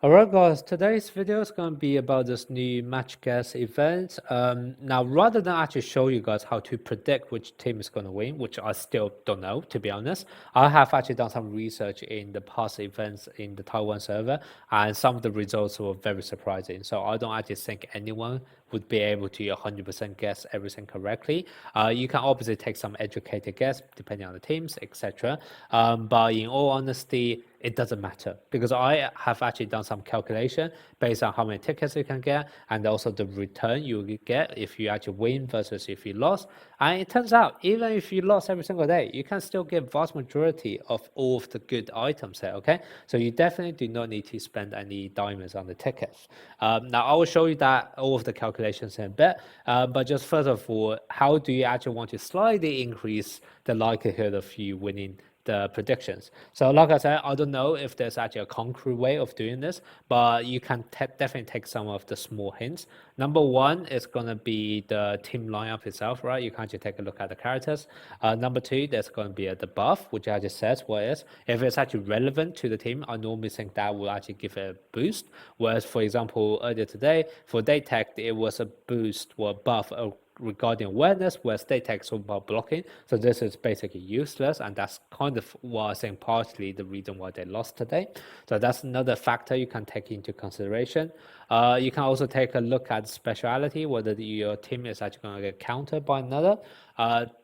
Alright guys, today's video is going to be about this new match guess event. Now rather than actually show you guys how to predict which team is going to win, which I still don't know to be honest, I have actually done some research in the past events in the Taiwan server and some of the results were very surprising. So I don't actually think anyone would be able to 100% guess everything correctly. You can obviously take some educated guess depending on the teams, etc. But in all honesty, it doesn't matter because I have actually done some calculation based on how many tickets you can get and also the return you will get if you actually win versus if you lost. And it turns out even if you lost every single day, you can still get vast majority of all of the good items there. Okay, so you definitely do not need to spend any diamonds on the tickets. Now I will show you that all of the calculations in a bit, but just first of all, how do you actually want to slightly increase the likelihood of you winning the predictions? So like I said, I don't know if there's actually a concrete way of doing this, but you can definitely take some of the small hints. Number one is going to be the team lineup itself, right? You can actually take a look at the characters. Number two, there's going to be the buff, which I just said what it is. If it's actually relevant to the team, I normally think that will actually give it a boost. Whereas, for example, earlier today, for Date Tech, it was a boost or a buff regarding awareness, where state text about blocking. So this is basically useless, and that's kind of what I think partly the reason why they lost today. So that's another factor you can take into consideration. You can also take a look at speciality, whether your team is actually going to get countered by another.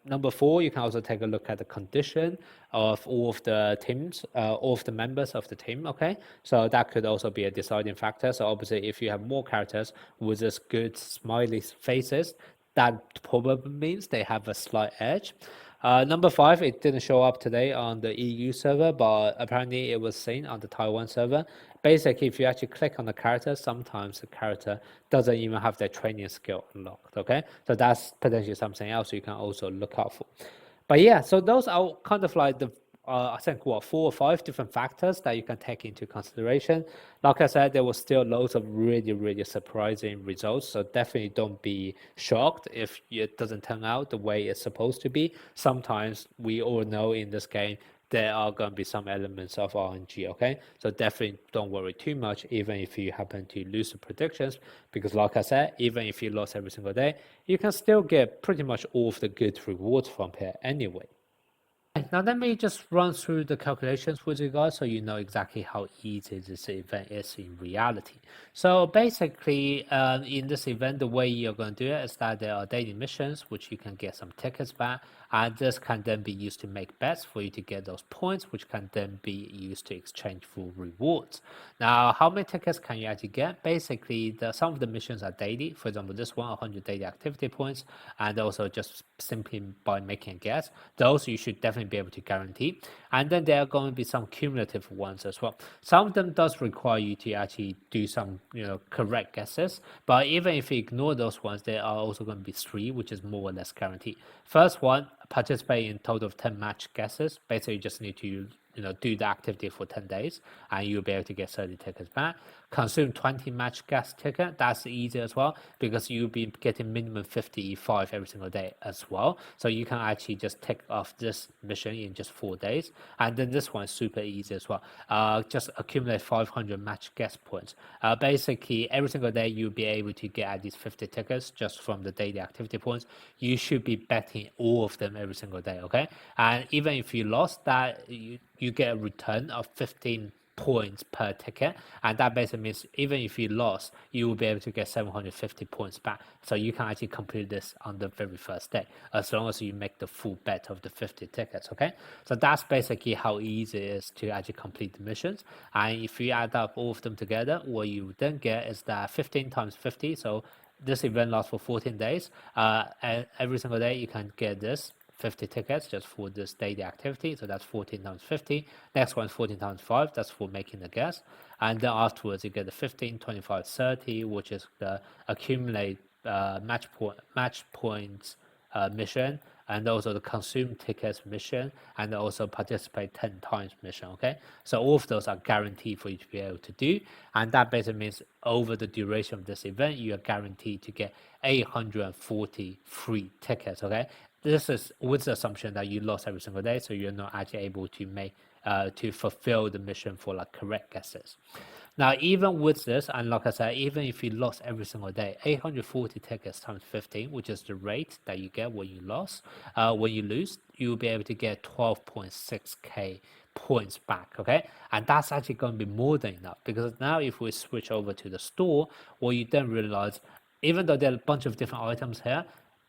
Number four, you can also take a look at the condition of all of the teams, all of the members of the team. Okay, so that could also be a deciding factor. So obviously, if you have more characters with this good smiley faces, that probably means they have a slight edge. Number five, it didn't show up today on the EU server, but apparently it was seen on the Taiwan server. Basically, if you actually click on the character, sometimes the character doesn't even have their training skill unlocked. Okay, so that's potentially something else you can also look out for. But yeah, so those are kind of like the I think 4 or 5 different factors that you can take into consideration. Like I said, there was still loads of really surprising results. So definitely don't be shocked if it doesn't turn out the way it's supposed to be. Sometimes we all know in this game there are going to be some elements of RNG, okay? So definitely don't worry too much, even if you happen to lose the predictions, because like I said, even if you lost every single day, you can still get pretty much all of the good rewards from here anyway. Now let me just run through the calculations with you guys so you know exactly how easy this event is in reality. So basically, in this event, the way you're going to do it is that there are daily missions, which you can get some tickets back, and this can then be used to make bets for you to get those points, which can then be used to exchange for rewards. Now, how many tickets can you actually get? Basically, some of the missions are daily. For example, this one, 100 daily activity points, and also just simply by making a guess. Those you should definitely be able to guarantee. And then there are going to be some cumulative ones as well. Some of them does require you to actually do some, correct guesses. But even if you ignore those ones, there are also going to be 3, which is more or less guaranteed. First one, participate in total of 10 match guesses. Basically, you just need to do the activity for 10 days and you'll be able to get 30 tickets back. Consume 20 match gas ticket. That's easy as well because you'll be getting minimum 55 every single day as well. So you can actually just tick off this mission in just 4 days. And then this one is super easy as well. Just accumulate 500 match gas points. Basically, every single day you'll be able to get at least 50 tickets just from the daily activity points. You should be betting all of them every single day, okay? And even if you lost that, you get a return of 15 points per ticket, and that basically means even if you lost, you will be able to get 750 points back. So you can actually complete this on the very first day, as long as you make the full bet of the 50 tickets, okay? So that's basically how easy it is to actually complete the missions. And if you add up all of them together, what you then get is that 15 times 50, so this event lasts for 14 days, and every single day you can get this 50 tickets just for this daily activity. So that's 14 times 50. Next one is 14 times 5. That's for making the guess. And then afterwards, you get the 15, 25, 30, which is the accumulate match points mission, and also the consume tickets mission, and also participate 10 times mission, okay? So all of those are guaranteed for you to be able to do, and that basically means over the duration of this event, you are guaranteed to get 840 free tickets, okay? This is with the assumption that you lost every single day, so you're not actually able to make to fulfill the mission for like correct guesses. Now, even with this, and like I said, even if you lost every single day, 840 tickets times 15, which is the rate that you get when you when you lose, you'll be able to get 12.6k points back, okay? And that's actually going to be more than enough, because now if we switch over to the store, what you then realize, even though there are a bunch of different items here,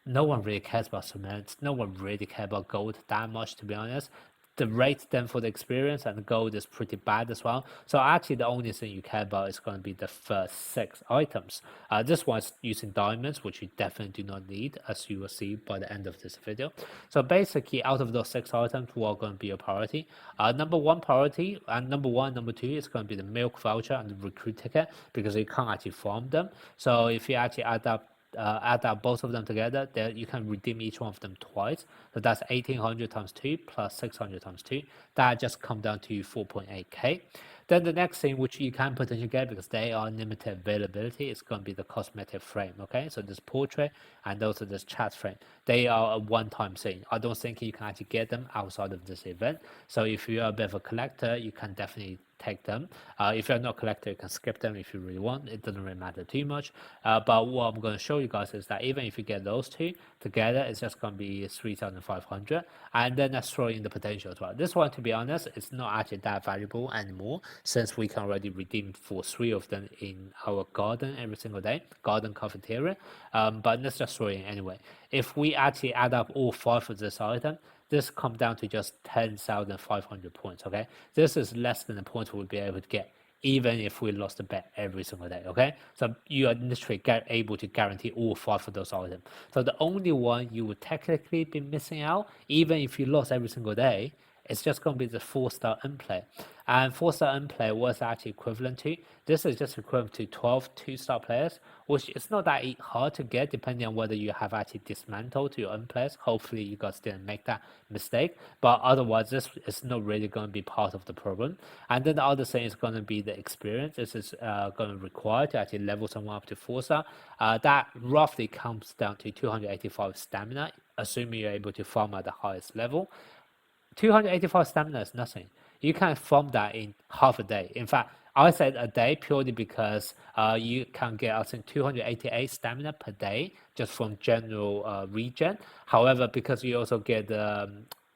no one really cares about cement. No one really cares about gold that much, to be honest. The rate then for the experience and the gold is pretty bad as well. So actually the only thing you care about is going to be the first 6 items. This one's using diamonds, which you definitely do not need, as you will see by the end of this video. So basically out of those 6 items, what are going to be your priority? Number one priority, and number one, number two is going to be the milk voucher and the recruit ticket, because you can't actually farm them. So if you actually add up both of them together, there you can redeem each one of them twice. So that's 1800 times 2 plus 600 times 2. That just come down to 4.8k. Then the next thing which you can potentially get, because they are limited availability, is going to be the cosmetic frame. Okay, so this portrait and also this chat frame, they are a one-time thing. I don't think you can actually get them outside of this event. So if you are a bit of a collector, you can definitely take them. If you're not a collector, you can skip them if you really want. It doesn't really matter too much. But what I'm going to show you guys is that even if you get those two together, it's just going to be 3,500. And then let's throw in the potential as well. This one, to be honest, it's not actually that valuable anymore, since we can already redeem for 3 of them in our garden every single day, garden cafeteria. But let's just throw in anyway. If we actually add up all 5 of this item, this comes down to just 10,500 points, okay? This is less than the points we'll be able to get even if we lost a bet every single day, okay? So you are literally able to guarantee all 5 of those items. So the only one you would technically be missing out, even if you lost every single day, it's just going to be the 4-star unplay. And 4-star unplay was actually equivalent to, this is just equivalent to 12 2-star players, which is not that hard to get depending on whether you have actually dismantled your unplays. Hopefully you guys didn't make that mistake, but otherwise this is not really going to be part of the problem. And then the other thing is going to be the experience. This is going to require to actually level someone up to 4-star. That roughly comes down to 285 stamina, assuming you're able to farm at the highest level. 285 stamina is nothing. You can farm that in half a day. In fact, I said a day purely because you can get, I think, 288 stamina per day just from general regen. However, because you also get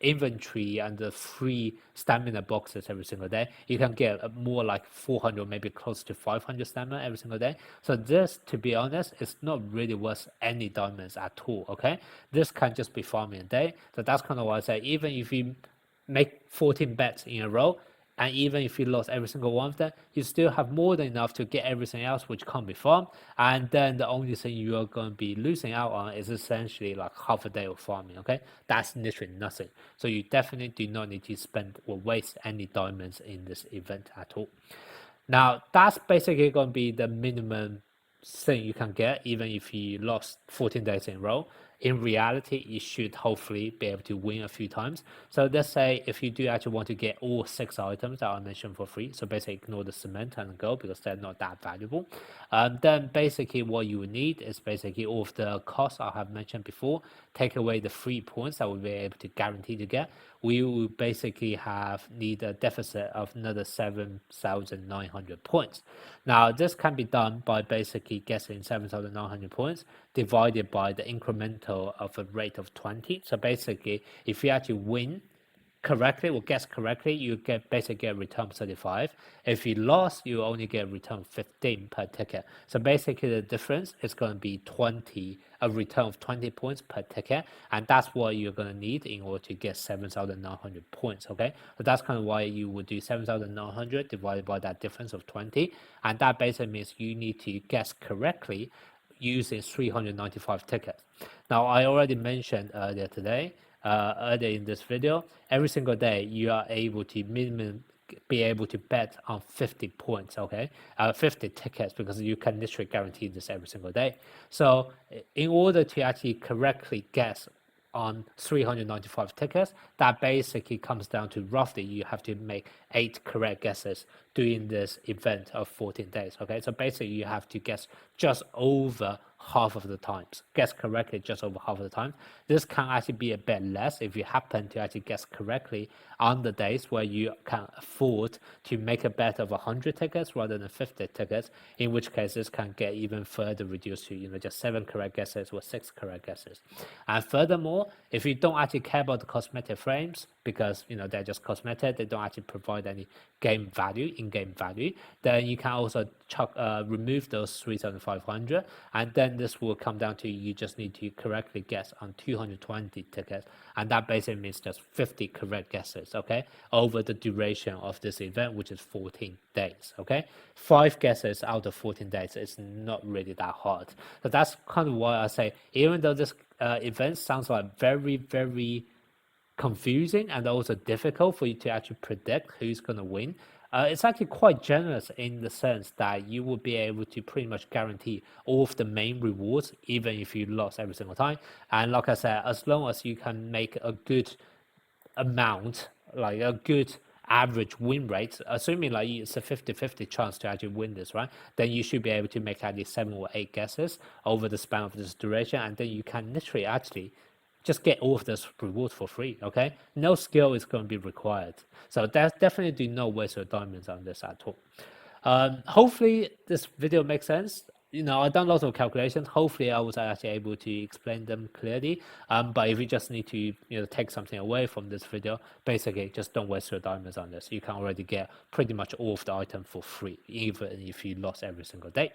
inventory and the free stamina boxes every single day, you can get more like 400, maybe close to 500 stamina every single day. So this, to be honest, is not really worth any diamonds at all, okay? This can just be farming a day. So that's kind of why I say, even if you make 14 bets in a row, and even if you lost every single one of them, you still have more than enough to get everything else which can't be farmed. And then the only thing you are going to be losing out on is essentially like half a day of farming, okay? That's literally nothing. So you definitely do not need to spend or waste any diamonds in this event at all. Now, that's basically going to be the minimum thing you can get, even if you lost 14 days in a row. In reality, you should hopefully be able to win a few times. So let's say if you do actually want to get all 6 items that I mentioned for free, so basically ignore the cement and gold because they're not that valuable. Then basically what you would need is basically all of the costs I have mentioned before, take away the free points that we'll be able to guarantee to get. We will basically need a deficit of another 7,900 points. Now, this can be done by basically guessing 7,900 points divided by the incremental of a rate of 20. So basically, if you actually win correctly or guess correctly, you basically get a return 35. If you lost, you only get a return 15 per ticket. So basically the difference is going to be a return of 20 points per ticket, and that's what you're going to need in order to get 7,900 points, okay? So that's kind of why you would do 7,900 divided by that difference of 20, and that basically means you need to guess correctly using 395 tickets. Now, I already mentioned earlier in this video, every single day you are able to be able to bet on 50 points, okay? 50 tickets, because you can literally guarantee this every single day. So in order to actually correctly guess on 395 tickets, that basically comes down to roughly you have to make 8 correct guesses doing this event of 14 days. Okay, so basically you have to guess just over half of the times. Guess correctly just over half of the time. This can actually be a bit less if you happen to actually guess correctly on the days where you can afford to make a bet of 100 tickets rather than 50 tickets, in which case this can get even further reduced to, just 7 correct guesses or 6 correct guesses. And furthermore, if you don't actually care about the cosmetic frames, because they're just cosmetic, they don't actually provide any game value, in-game value, then you can also remove those 3,500, and then this will come down to you just need to correctly guess on 220 tickets, and that basically means just 50 correct guesses, okay, over the duration of this event, which is 14 days, okay. 5 guesses out of 14 days is not really that hard. So that's kind of why I say, even though this event sounds like very, very confusing and also difficult for you to actually predict who's going to win, it's actually quite generous in the sense that you will be able to pretty much guarantee all of the main rewards, even if you lost every single time. And like I said, as long as you can make a good amount, like a good average win rate, assuming like it's a 50-50 chance to actually win this, right? Then you should be able to make at least 7 or 8 guesses over the span of this duration, and then you can literally actually just get all of this rewards for free, okay? No skill is going to be required. So that's definitely do not waste your diamonds on this at all. Hopefully this video makes sense. I've done lots of calculations. Hopefully I was actually able to explain them clearly. But if you just need to take something away from this video, basically just don't waste your diamonds on this. You can already get pretty much all of the items for free, even if you lost every single day.